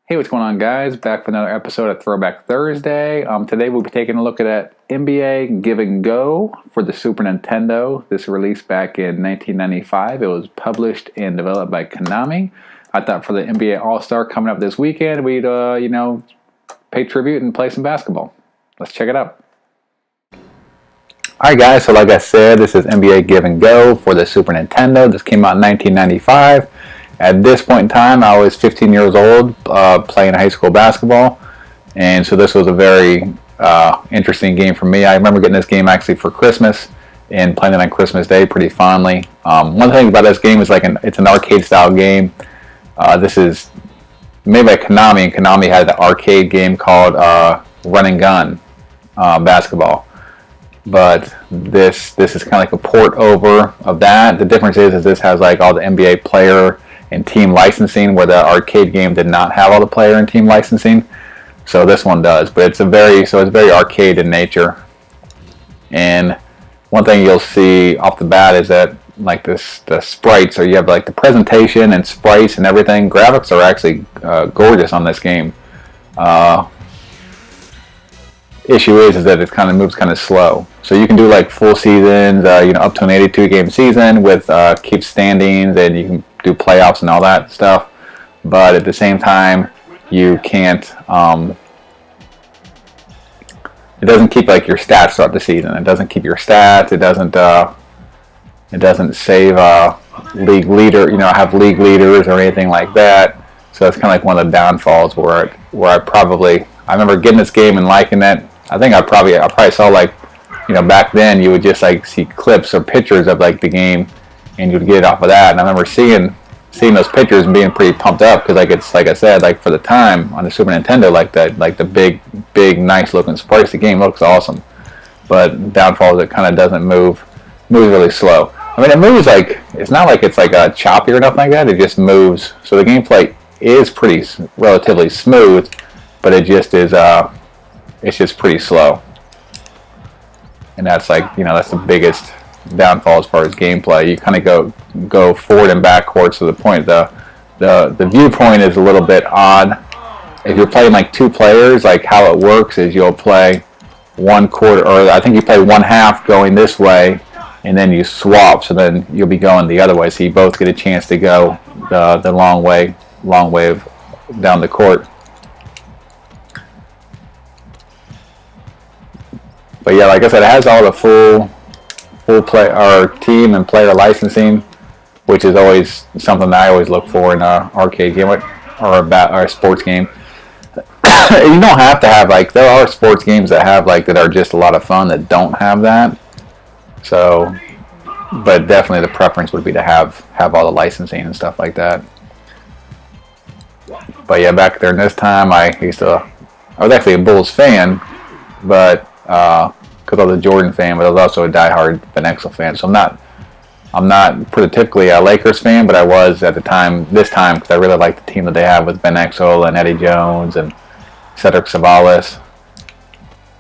Hey, what's going on, guys? Back for another episode of Throwback Thursday. Today we'll be taking a look at that NBA Give and Go for the Super Nintendo. This released back in 1995. It was published and developed by Konami. I thought for the NBA All-Star coming up this weekend, we'd, pay tribute and play some basketball. Let's check it out. Alright, guys, so like I said, this is NBA Give and Go for the Super Nintendo. This came out in 1995. At this point in time, I was 15 years old, playing high school basketball, and so this was a very interesting game for me. I remember getting this game actually for Christmas and playing it on Christmas Day pretty fondly. One thing about this game is it's an arcade-style game. This is made by Konami, and Konami had an arcade game called Run and Gun basketball. But this is kind of like a port over of that. The difference is this has like all the NBA player and team licensing, where the arcade game did not have all the player and team licensing. So this one does, but it's very arcade in nature. And one thing you'll see off the bat is that like the sprites, or you have like the presentation and sprites and everything. Graphics are actually gorgeous on this game. Issue is that it kind of moves kind of slow. So you can do like full seasons, up to an 82 game season with keep standings, and you can do playoffs and all that stuff. But at the same time, you can't. It doesn't keep like your stats throughout the season. It doesn't keep your stats. It doesn't. It doesn't save league leader. Have league leaders or anything like that. So that's kind of like one of the downfalls where I remember getting this game and liking it. I think I probably saw back then you would just like see clips or pictures of like the game, and you'd get it off of that. And I remember seeing those pictures and being pretty pumped up because it's like I said, like for the time on the Super Nintendo, like the big nice looking sprites. The game looks awesome, but downfall is it kind of doesn't moves really slow. I mean, it moves like it's not like it's like a choppy or nothing like that. It just moves. So the gameplay is relatively smooth, but it just is it's just pretty slow. And that's that's the biggest downfall as far as gameplay. You kind of go forward and backwards to the point. The viewpoint is a little bit odd. If you're playing like two players, like how it works is you'll play one quarter, or I think you play one half going this way, and then you swap, so then you'll be going the other way. So you both get a chance to go the long way down the court. But yeah, like I said, it has all the full play or team and player licensing, which is always something that I always look for in an arcade game or a sports game. You don't have to have there are sports games that have that are just a lot of fun that don't have that. So, but definitely the preference would be to have all the licensing and stuff like that. But yeah, back there in this time, I was actually a Bulls fan, but because I was a Jordan fan, but I was also a diehard Van Exel fan. So I'm not prototypically a Lakers fan, but I was at this time, because I really liked the team that they have with Van Exel and Eddie Jones and Cedric Ceballos.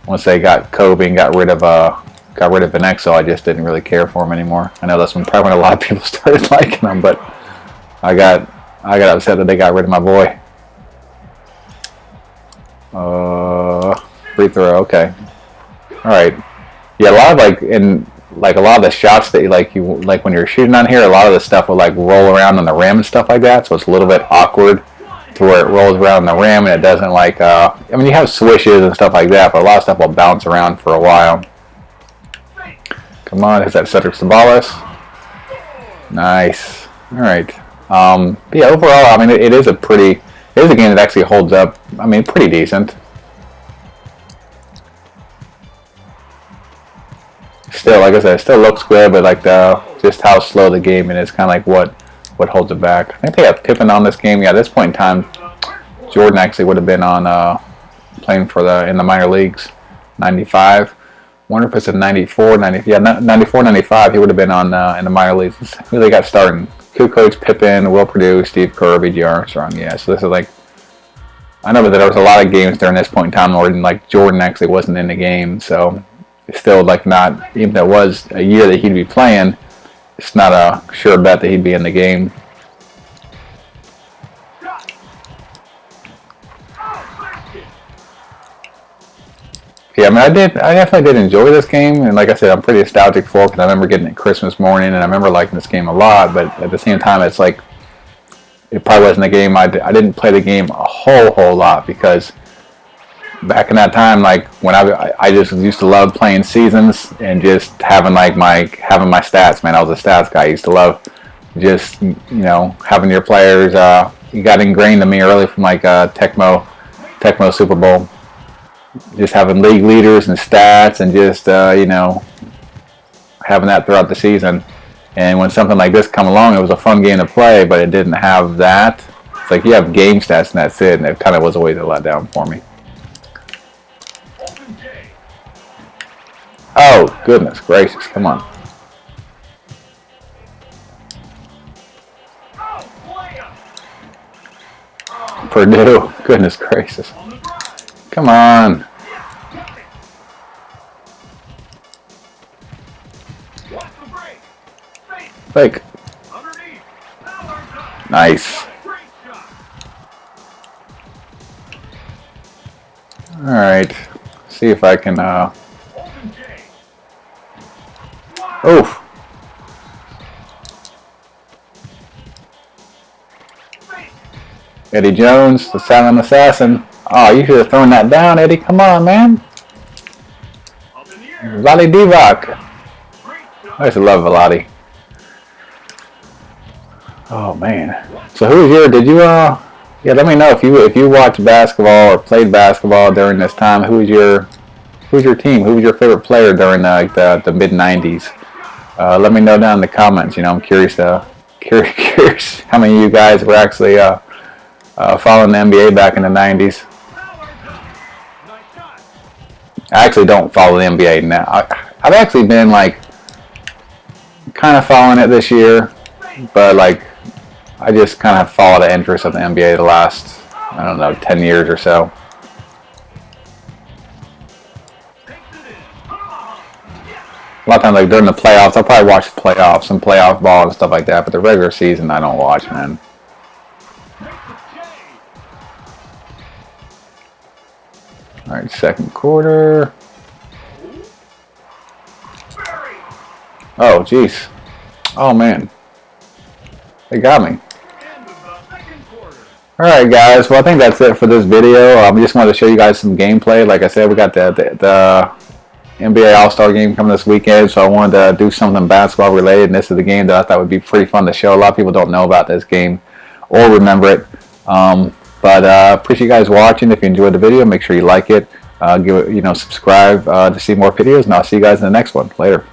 Once they got Kobe and got rid of Van Exel, I just didn't really care for him anymore. I know that's probably when a lot of people started liking him, but I got upset that they got rid of my boy. Free throw, okay. All right. Yeah, a lot of a lot of the shots that you when you're shooting on here, a lot of the stuff will roll around on the rim and stuff like that. So it's a little bit awkward to where it rolls around on the rim, and it doesn't you have swishes and stuff like that, but a lot of stuff will bounce around for a while. Come on, is that Cedric Ceballos? Nice. All right. But yeah, overall, I mean, it is a game that actually holds up. I mean, pretty decent. Still, like I said, it still looks good, but just how slow the game is kind of what holds it back. I think they have Pippen on this game. Yeah, at this point in time, Jordan actually would have been on playing in the minor leagues, 95. Wonder if it's a 94, 95. He would have been on in the minor leagues. Who they got starting? Kukoc, Pippen, Will Perdue, Steve Kerr, B.J. Armstrong. Yeah, so this is I know that there was a lot of games during this point in time where Jordan actually wasn't in the game, so it's still not, even if it was a year that he'd be playing, it's not a sure bet that he'd be in the game. Yeah, I mean, I definitely did enjoy this game, and like I said, I'm pretty nostalgic for it because I remember getting it Christmas morning, and I remember liking this game a lot. But at the same time, it's like it probably wasn't a game I didn't play the game a whole lot because back in that time, like when I just used to love playing seasons and just having like having my stats. Man, I was a stats guy. I used to love just having your players. You got ingrained in me early from like Tecmo Super Bowl. Just having league leaders and stats and just having that throughout the season. And when something like this come along, it was a fun game to play, but it didn't have that. It's like you have game stats and that's it, and it kind of was always a letdown for me. Oh, goodness gracious, come on. Purdue, goodness gracious. Come on. Fake. Nice. Alright. See if I can, oof. Eddie Jones, the silent assassin. Oh, you should have thrown that down, Eddie. Come on, man. Vlade Divac. I used to love Vlade. Oh man. So who was yeah, let me know if you watched basketball or played basketball during this time. Who's your team? Who was your favorite player during the mid '90s? Let me know down in the comments. I'm curious curious how many of you guys were actually following the NBA back in the '90s. I actually don't follow the NBA now. I've actually been like kind of following it this year, but like I just kind of followed the interest of the NBA the last, I don't know, 10 years or so. A lot of times, like during the playoffs, I'll probably watch the playoffs and playoff ball and stuff like that, but the regular season I don't watch, man. Alright, second quarter. Oh, jeez. Oh, man. They got me. Alright, guys. Well, I think that's it for this video. I just wanted to show you guys some gameplay. Like I said, we got the NBA All-Star game coming this weekend, so I wanted to do something basketball related, and this is the game that I thought would be pretty fun to show. A lot of people don't know about this game or remember it. But appreciate you guys watching. If you enjoyed the video, make sure you like it. Give it, subscribe to see more videos, and I'll see you guys in the next one. Later.